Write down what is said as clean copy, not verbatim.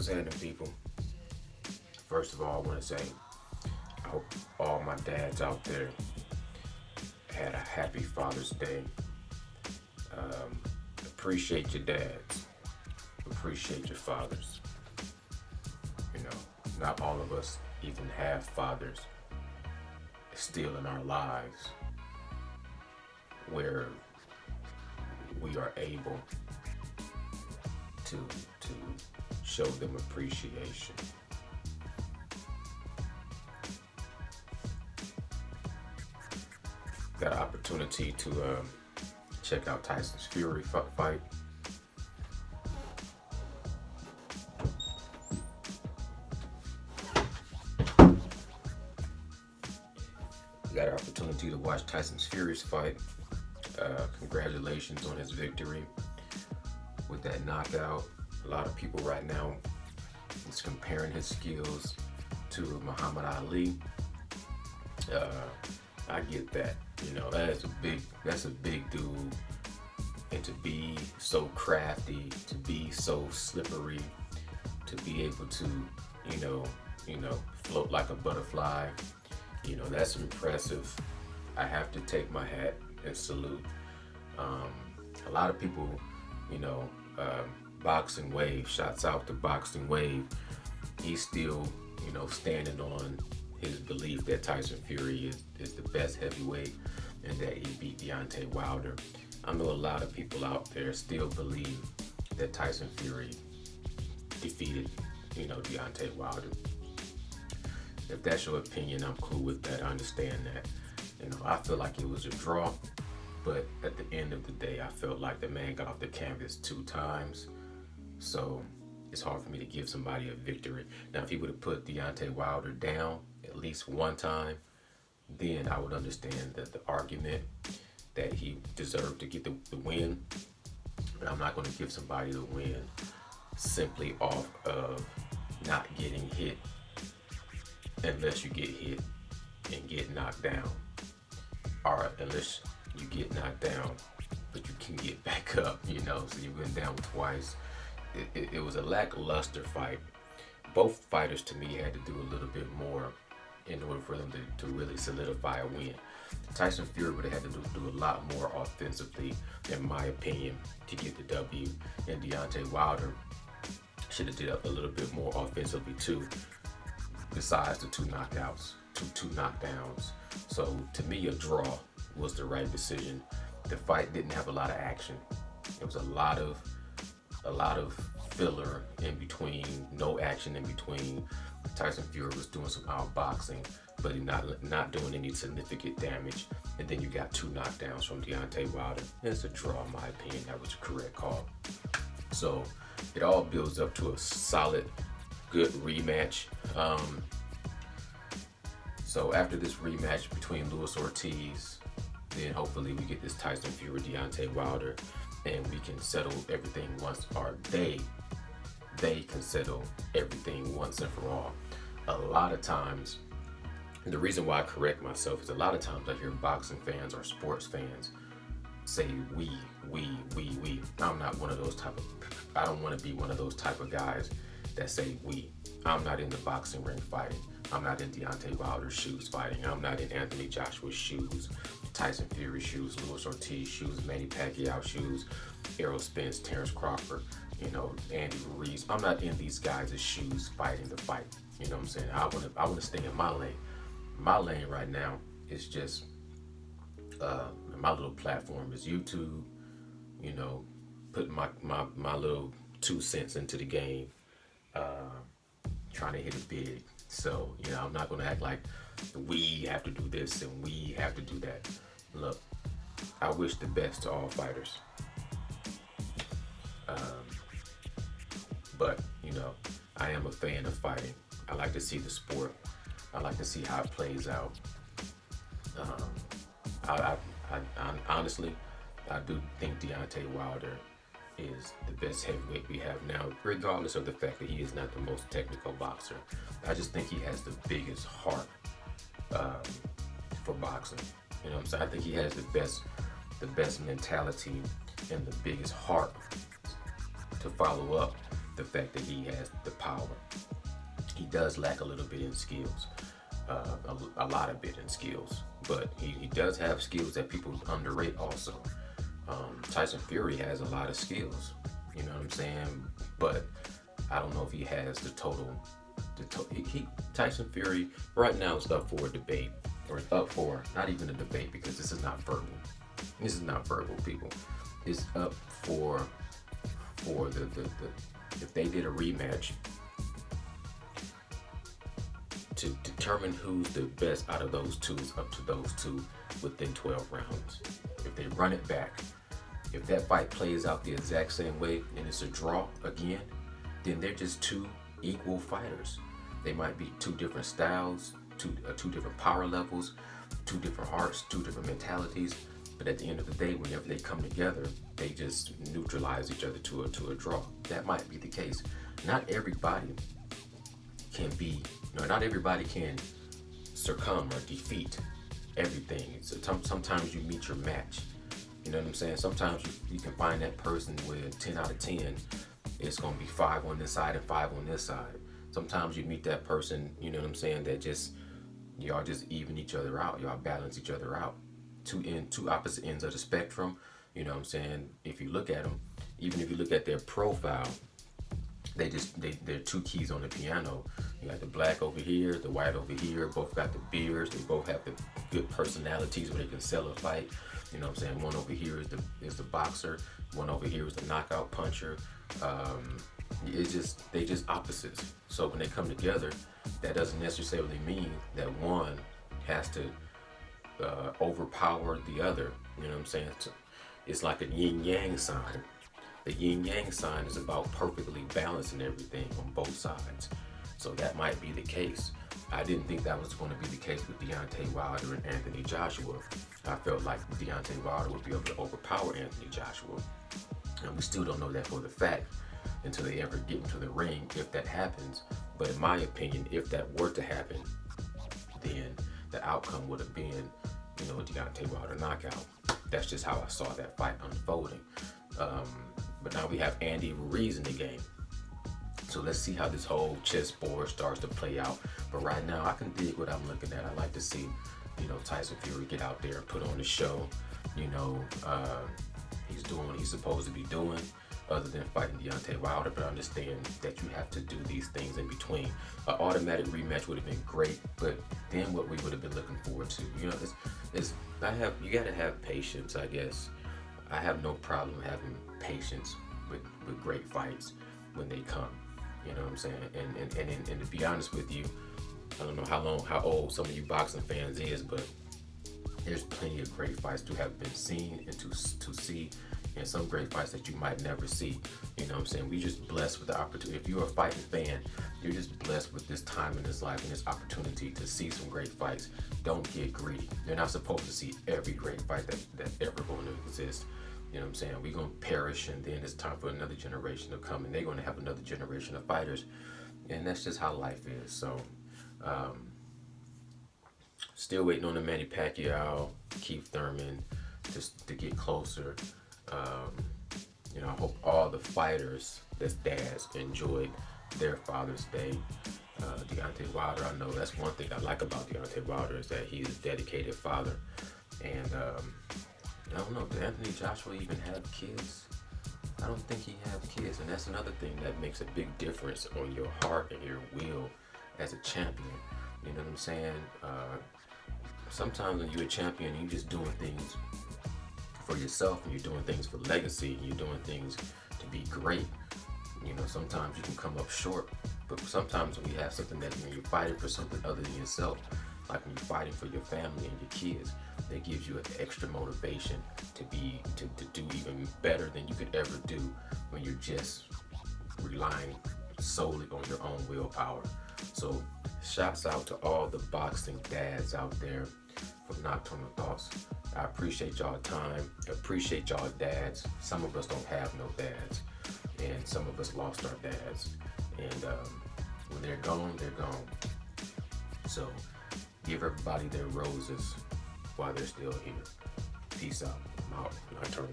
What's happening, people? First of all, I want to say I hope all my dads out there had a happy Father's Day. Appreciate your dads. Appreciate your fathers. You know, not all of us even have fathers still in our lives where we are able to show them appreciation. Got an opportunity to check out Tyson's Fury fight. Got an opportunity to watch Tyson's Fury's fight. Congratulations on his victory with that knockout. A lot of people right now is comparing his skills to Muhammad Ali. I get that. You know, that's a big dude, and to be so crafty, to be so slippery, to be able to, float like a butterfly. That's impressive. I have to take my hat and salute. A lot of people, Boxing Wave, shouts out to Boxing Wave. He's still, standing on his belief that Tyson Fury is the best heavyweight and that he beat Deontay Wilder. I know a lot of people out there still believe that Tyson Fury defeated, Deontay Wilder. If that's your opinion, I'm cool with that. I understand that. I feel like it was a draw, but at the end of the day, I felt like the man got off the canvas 2 times. So it's hard for me to give somebody a victory. Now, if he would have put Deontay Wilder down at least 1 time, then I would understand that the argument that he deserved to get the win. But I'm not going to give somebody the win simply off of not getting hit unless you get hit and get knocked down. Or unless you get knocked down, but you can get back up, so you went down twice. It was a lackluster fight. Both fighters, to me, had to do a little bit more in order for them to really solidify a win. Tyson Fury would have had to do a lot more offensively, in my opinion, to get the W. And Deontay Wilder should have did a little bit more offensively too, besides the 2 knockouts, two knockdowns. So to me, a draw was the right decision. The fight didn't have a lot of action. It was a lot of filler in between, no action in between. Tyson Fury was doing some outboxing, but he not doing any significant damage. And then you got 2 knockdowns from Deontay Wilder. It's a draw, in my opinion. That was a correct call. So it all builds up to a solid, good rematch. So after this rematch between Luis Ortiz, then hopefully we get this Tyson Fury Deontay Wilder, and we can settle everything once, or they can settle everything once and for all. A lot of times, and the reason why I correct myself is a lot of times I hear boxing fans or sports fans say we. I'm not one of those I don't want to be one of those type of guys that say we. I'm not in the boxing ring fighting. I'm not in Deontay Wilder's shoes fighting. I'm not in Anthony Joshua's shoes, Tyson Fury's shoes, Luis Ortiz shoes, Manny Pacquiao shoes, Errol Spence, Terrence Crawford, Andy Ruiz. I'm not in these guys' shoes fighting the fight. You know what I'm saying? I want to stay in my lane. My lane right now is just my little platform is YouTube. Putting my little 2 cents into the game, trying to hit it big. So, I'm not going to act like we have to do this and we have to do that. Look, I wish the best to all fighters. But, I am a fan of fighting. I like to see the sport. I like to see how it plays out. I honestly, I do think Deontay Wilder is the best heavyweight we have now, regardless of the fact that he is not the most technical boxer. I just think he has the biggest heart for boxing. You know what I'm saying? I think he has the best mentality and the biggest heart to follow up the fact that he has the power. He does lack a little bit in skills, a lot of bit in skills, but he does have skills that people underrate also. Tyson Fury has a lot of skills, you know what I'm saying? But I don't know if he has the total. Tyson Fury right now is up for a debate, or up for not even a debate because this is not verbal. This is not verbal, people. It's up for the if they did a rematch to determine who's the best out of those two, is up to those two within 12 rounds. If they run it back, if that fight plays out the exact same way and it's a draw again, then they're just two equal fighters. They might be two different styles, two different power levels, two different hearts, two different mentalities. But at the end of the day, whenever they come together, they just neutralize each other to a draw. That might be the case. Not everybody can be, not everybody can succumb or defeat everything. So sometimes you meet your match. You know what I'm saying? Sometimes you can find that person with 10 out of 10. It's going to be 5 on this side and 5 on this side. Sometimes you meet that person, you know what I'm saying, that just, y'all just even each other out. Y'all balance each other out. Two opposite ends of the spectrum. You know what I'm saying? If you look at them, even if you look at their profile, they're two keys on the piano. You got the black over here, the white over here. Both got the beards. They both have the good personalities where they can sell a fight. You know what I'm saying? One over here is the boxer. One over here is the knockout puncher. They just opposites. So when they come together, that doesn't necessarily mean that one has to overpower the other. You know what I'm saying? It's like a yin yang sign. The yin yang sign is about perfectly balancing everything on both sides. So that might be the case. I didn't think that was going to be the case with Deontay Wilder and Anthony Joshua. I felt like Deontay Wilder would be able to overpower Anthony Joshua. And we still don't know that for the fact until they ever get into the ring, if that happens. But in my opinion, if that were to happen, then the outcome would have been, a Deontay Wilder knockout. That's just how I saw that fight unfolding. But now we have Andy Ruiz in the game. So let's see how this whole chessboard starts to play out. But right now, I can dig what I'm looking at. I like to see, Tyson Fury get out there and put on the show. He's doing what he's supposed to be doing, other than fighting Deontay Wilder. But I understand that you have to do these things in between. An automatic rematch would have been great, but then what we would have been looking forward to, you gotta have patience, I guess. I have no problem having patience with great fights when they come. You know what I'm saying? And to be honest with you, I don't know how old some of you boxing fans is, but there's plenty of great fights to have been seen and to see, and some great fights that you might never see. You know what I'm saying? We're just blessed with the opportunity. If you're a fighting fan, you're just blessed with this time in this life and this opportunity to see some great fights. Don't get greedy. You're not supposed to see every great fight that ever going to exist. You know what I'm saying? We're going to perish, and then it's time for another generation to come, and they're going to have another generation of fighters. And that's just how life is. So, still waiting on the Manny Pacquiao, Keith Thurman, just to get closer. I hope all the fighters that's dads enjoyed their Father's Day. Deontay Wilder, I know that's one thing I like about Deontay Wilder, is that he's a dedicated father. And I don't know, did Anthony Joshua even have kids? I don't think he had kids, and that's another thing that makes a big difference on your heart and your will as a champion. You know what I'm saying? Sometimes when you're a champion, you're just doing things for yourself, and you're doing things for legacy, and you're doing things to be great. Sometimes you can come up short, but sometimes when you have something when you're fighting for something other than yourself, like when you're fighting for your family and your kids, that gives you an extra motivation to do even better than you could ever do when you're just relying solely on your own willpower. So shouts out to all the boxing dads out there from Nocturnal Thoughts. I appreciate y'all time. I appreciate y'all dads. Some of us don't have no dads, and some of us lost our dads. And when they're gone, they're gone. So give everybody their roses while they're still here. Peace out. I'm out. Nocturnal.